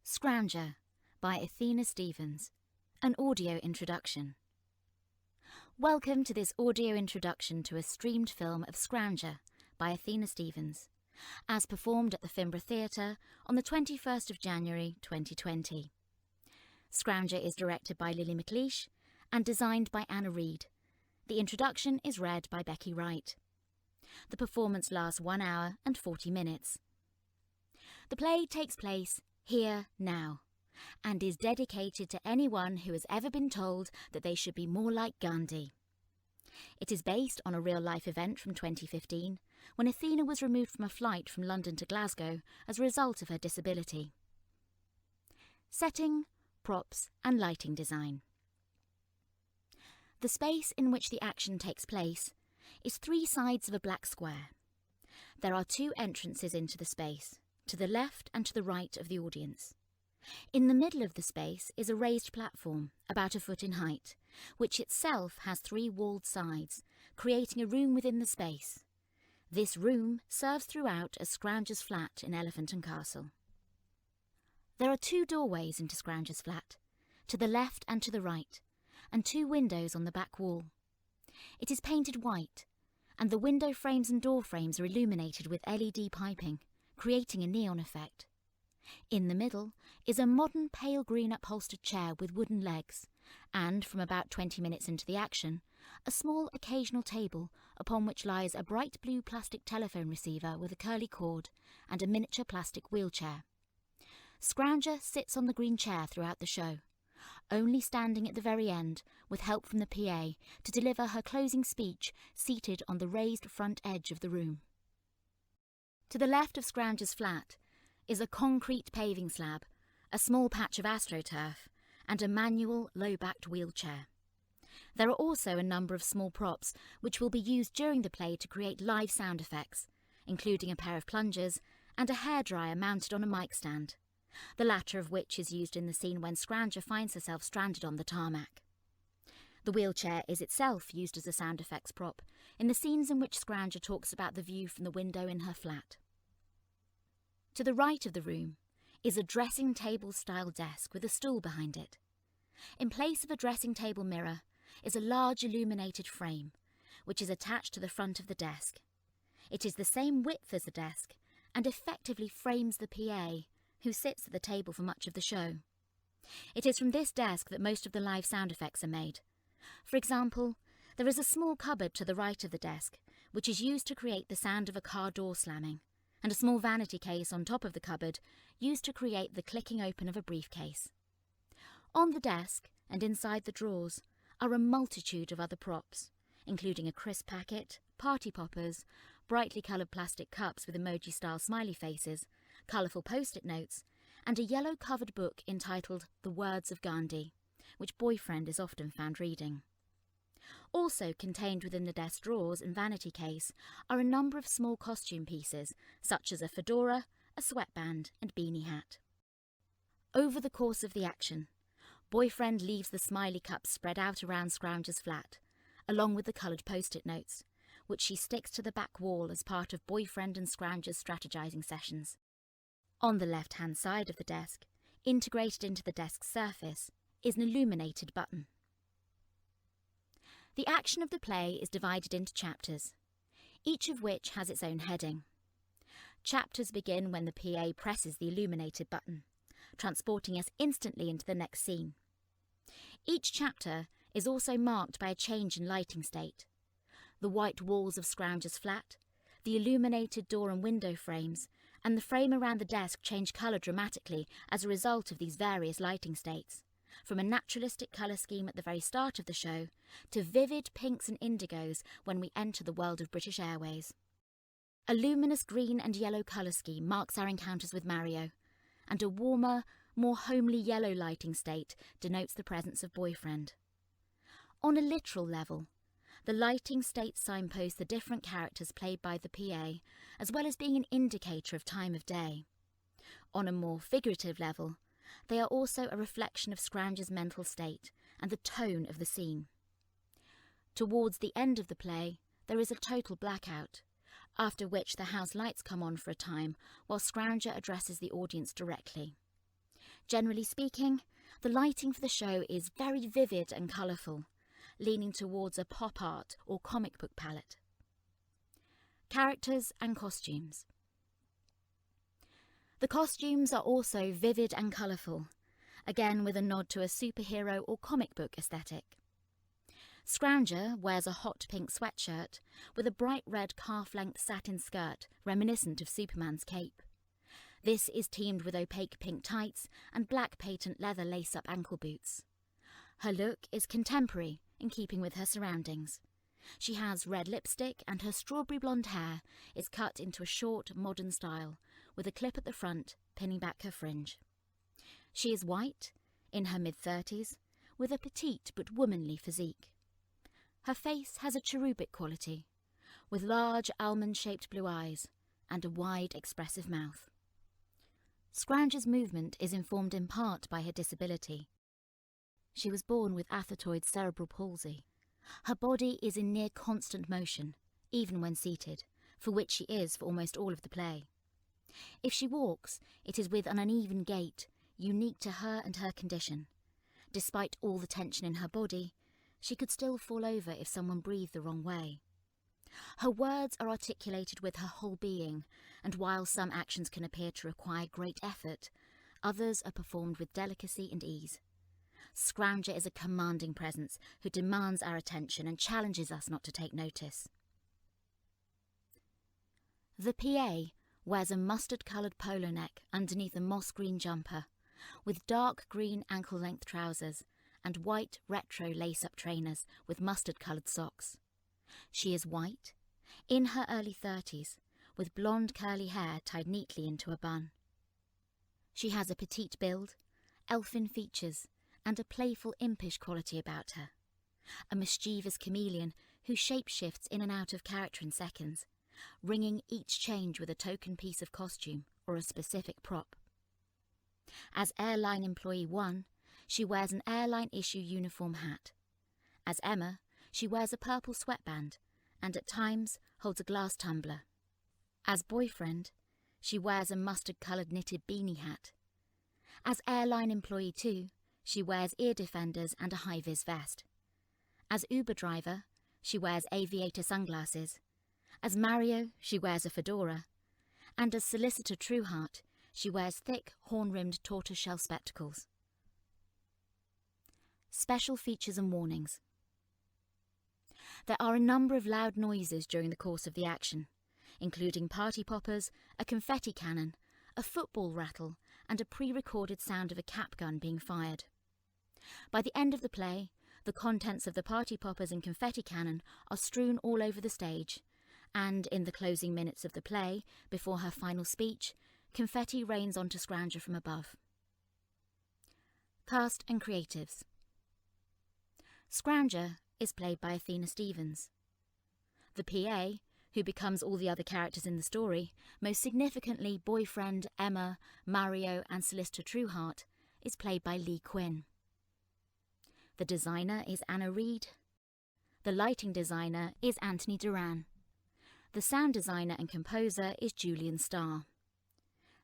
Scrounger by Athena Stevens, an audio introduction. Welcome to this audio introduction to a streamed film of Scrounger by Athena Stevens, as performed at the Fimbra Theatre on the 21st of January 2020. Scrounger is directed by Lily McLeish and designed by Anna Reid. The introduction is read by Becky Wright. The performance lasts 1 hour and 40 minutes. The play takes place here, now, and is dedicated to anyone who has ever been told that they should be more like Gandhi. It is based on a real-life event from 2015, when Athena was removed from a flight from London to Glasgow as a result of her disability. Setting, props and lighting design. The space in which the action takes place is 3 sides of a black square. There are 2 entrances into the space, to the left and to the right of the audience. In the middle of the space is a raised platform, about a foot in height, which itself has 3 walled sides, creating a room within the space. This room serves throughout as Scrounger's flat in Elephant and Castle. There are 2 doorways into Scrounger's flat, to the left and to the right, and 2 windows on the back wall. It is painted white, and the window frames and door frames are illuminated with LED piping, creating a neon effect. In the middle is a modern pale green upholstered chair with wooden legs, and from about 20 minutes into the action, a small occasional table upon which lies a bright blue plastic telephone receiver with a curly cord and a miniature plastic wheelchair. Scrounger sits on the green chair throughout the show, only standing at the very end with help from the PA to deliver her closing speech seated on the raised front edge of the room. To the left of Scrounger's flat is a concrete paving slab, a small patch of astroturf, and a manual, low-backed wheelchair. There are also a number of small props which will be used during the play to create live sound effects, including a pair of plungers and a hairdryer mounted on a mic stand, the latter of which is used in the scene when Scrounger finds herself stranded on the tarmac. The wheelchair is itself used as a sound effects prop in the scenes in which Scrounger talks about the view from the window in her flat. To the right of the room is a dressing table-style desk with a stool behind it. In place of a dressing table mirror is a large illuminated frame, which is attached to the front of the desk. It is the same width as the desk and effectively frames the PA, who sits at the table for much of the show. It is from this desk that most of the live sound effects are made. For example, there is a small cupboard to the right of the desk, which is used to create the sound of a car door slamming, and a small vanity case on top of the cupboard used to create the clicking open of a briefcase. On the desk and inside the drawers are a multitude of other props, including a crisp packet, party poppers, brightly coloured plastic cups with emoji-style smiley faces, colourful post-it notes, and a yellow covered book entitled The Words of Gandhi, which Boyfriend is often found reading. Also contained within the desk drawers and vanity case are a number of small costume pieces, such as a fedora, a sweatband and beanie hat. Over the course of the action, Boyfriend leaves the smiley cups spread out around Scrounger's flat, along with the coloured post-it notes, which she sticks to the back wall as part of Boyfriend and Scrounger's strategizing sessions. On the left-hand side of the desk, integrated into the desk's surface, is an illuminated button. The action of the play is divided into chapters, each of which has its own heading. Chapters begin when the PA presses the illuminated button, transporting us instantly into the next scene. Each chapter is also marked by a change in lighting state. The white walls of Scrounger's flat, the illuminated door and window frames, and the frame around the desk change colour dramatically as a result of these various lighting states, from a naturalistic colour scheme at the very start of the show to vivid pinks and indigos when we enter the world of British Airways. A luminous green and yellow colour scheme marks our encounters with Mario, and a warmer, more homely yellow lighting state denotes the presence of Boyfriend. On a literal level, the lighting states signpost the different characters played by the PA, as well as being an indicator of time of day. On a more figurative level, they are also a reflection of Scrounger's mental state and the tone of the scene. Towards the end of the play, there is a total blackout, after which the house lights come on for a time while Scrounger addresses the audience directly. Generally speaking, the lighting for the show is very vivid and colourful, leaning towards a pop art or comic book palette. Characters and costumes. The costumes are also vivid and colourful, again with a nod to a superhero or comic book aesthetic. Scrounger wears a hot pink sweatshirt with a bright red calf-length satin skirt reminiscent of Superman's cape. This is teamed with opaque pink tights and black patent leather lace-up ankle boots. Her look is contemporary in keeping with her surroundings. She has red lipstick and her strawberry blonde hair is cut into a short, modern style with a clip at the front pinning back her fringe. She is white, in her mid-30s, with a petite but womanly physique. Her face has a cherubic quality, with large almond-shaped blue eyes and a wide, expressive mouth. Scrounger's movement is informed in part by her disability. She was born with athetoid cerebral palsy. Her body is in near constant motion, even when seated, for which she is for almost all of the play. If she walks, it is with an uneven gait, unique to her and her condition. Despite all the tension in her body, she could still fall over if someone breathed the wrong way. Her words are articulated with her whole being, and while some actions can appear to require great effort, others are performed with delicacy and ease. Scrounger is a commanding presence who demands our attention and challenges us not to take notice. The PA wears a mustard-coloured polo neck underneath a moss-green jumper, with dark green ankle-length trousers and white retro lace-up trainers with mustard-coloured socks. She is white, in her early 30s, with blonde curly hair tied neatly into a bun. She has a petite build, elfin features, and a playful impish quality about her. A mischievous chameleon who shape-shifts in and out of character in seconds, ringing each change with a token piece of costume or a specific prop. As Airline Employee 1, she wears an airline issue uniform hat. As Emma, she wears a purple sweatband and at times holds a glass tumbler. As Boyfriend, she wears a mustard-coloured knitted beanie hat. As Airline Employee 2, she wears ear defenders and a high-vis vest. As Uber driver, she wears aviator sunglasses. As Mario, she wears a fedora. And as Solicitor Trueheart, she wears thick, horn-rimmed tortoiseshell spectacles. Special features and warnings. There are a number of loud noises during the course of the action, including party poppers, a confetti cannon, a football rattle, and a pre-recorded sound of a cap gun being fired. By the end of the play, the contents of the party poppers and confetti cannon are strewn all over the stage, and in the closing minutes of the play, before her final speech, confetti rains onto Scrounger from above. Cast and creatives. Scrounger is played by Athena Stevens. The PA, who becomes all the other characters in the story, most significantly Boyfriend, Emma, Mario and Solicitor Trueheart, is played by Lee Quinn. The designer is Anna Reed. The lighting designer is Anthony Duran. The sound designer and composer is Julian Starr.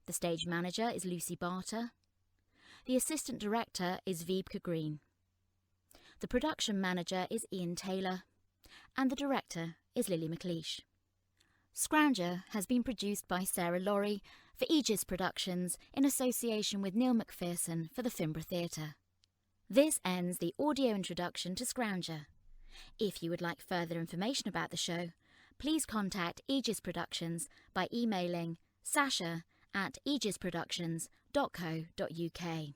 The stage manager is Lucy Barter. The assistant director is Wiebke Green. The production manager is Ian Taylor. And the director is Lily McLeish. Scrounger has been produced by Sarah Laurie for Aegis Productions in association with Neil Macpherson for the Fimbra Theatre. This ends the audio introduction to Scrounger. If you would like further information about the show, please contact Aegis Productions by emailing sasha@aegisproductions.co.uk.